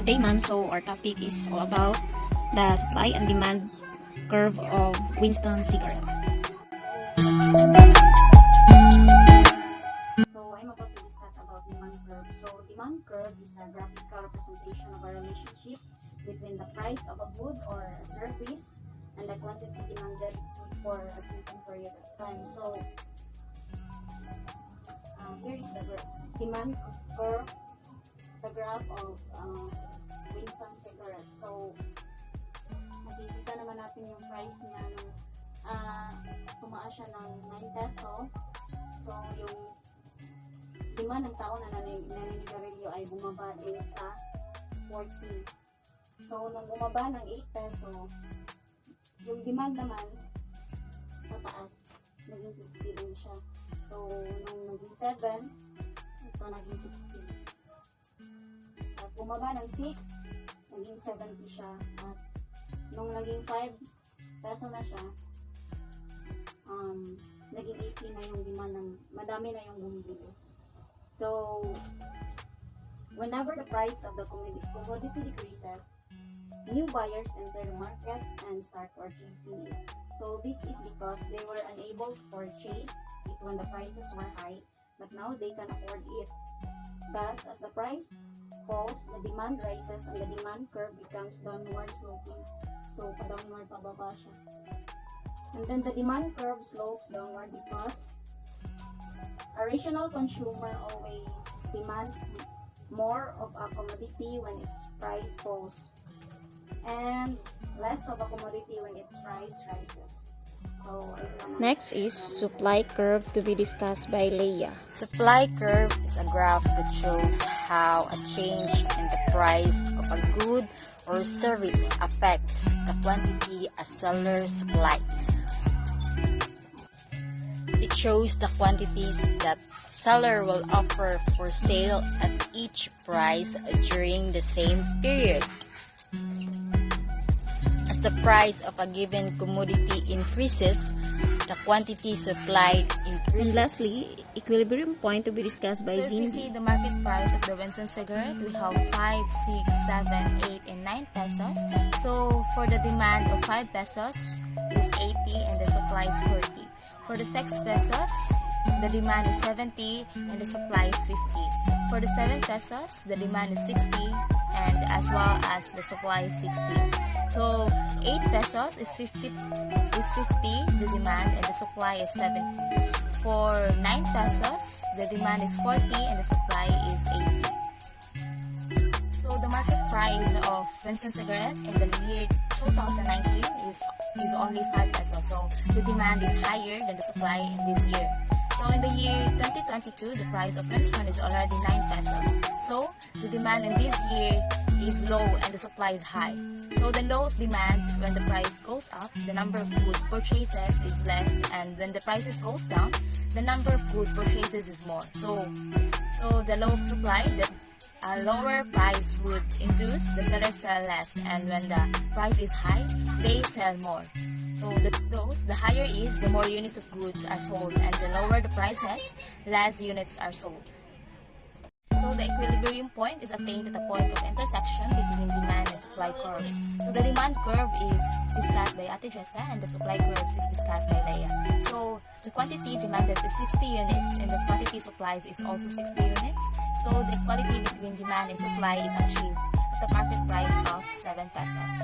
today, ma'am, so our topic is all about the supply and demand curve of Winston cigarette. So I'm about to discuss about demand curve. So demand curve is a graphical representation of a relationship between the price of a good or a service and the quantity demanded for a given period of time. So here is the demand curve, the graph of Winston cigarette. So makikita naman natin yung price niya nung tumaas siya ng 9 peso. So yung demand ng tao na naninigarilyo ay bumaba din sa 40. So nung bumaba ng 8 peso, yung demand naman tataas, naging 50 din siya. So nung naging 7, ito naging 60. At bumaba ng 6, naging 70 siya. At nung naging 5 peso na siya, naging 80 na yung demand ng, madami na yung bumibili. So, whenever the price of the commodity decreases, new buyers enter the market and start purchasing it. So, this is because they were unable to purchase it when the prices were high, but now they can afford it. Thus, as the price falls, the demand rises and the demand curve becomes downward sloping. So, pa-downward, pababa siya. And then the demand curve slopes downward because a rational consumer always demands more of a commodity when its price falls and less of a commodity when its price rises. Next is supply curve to be discussed by Leia. Supply curve is a graph that shows how a change in the price of a good or service affects the quantity a seller supplies. It shows the quantities that seller will offer for sale at each price during the same period. As the price of a given commodity increases, the quantity supplied increases. And lastly, equilibrium point to be discussed by So if we see the market price of the Winston cigarette, we have 5, 6, 7, 8, and 9 pesos. So for the demand of 5 pesos is 80 and the supply is 40. For the 6 pesos, the demand is 70 and the supply is 50. For the 7 pesos, the demand is 60 and as well as the supply is 60. So 8 pesos is 50, the demand, and the supply is 70. For 9 pesos, the demand is 40 and the supply is 80. So the market price of Winston cigarette in the year 2019 is only 5 pesos. So the demand is higher than the supply in this year. So in the year 2022, the price of Winston is already 9 pesos. So the demand in this year is low and the supply is high. So the low of demand, when the price goes up, the number of goods purchases is less, and when the prices goes down, the number of goods purchases is more. So the low of supply, a lower price would induce the sellers sell less, and when the price is high, they sell more. So the higher is, the more units of goods are sold, and the lower the prices, less units are sold. So the equilibrium point is attained at the point of intersection between demand and supply curves. So the demand curve is discussed by Ate Jessa and the supply curves is discussed by Leia. So the quantity demanded is 60 units and the quantity supplied is also 60 units. So the equality between demand and supply is achieved at the market price of 7 pesos.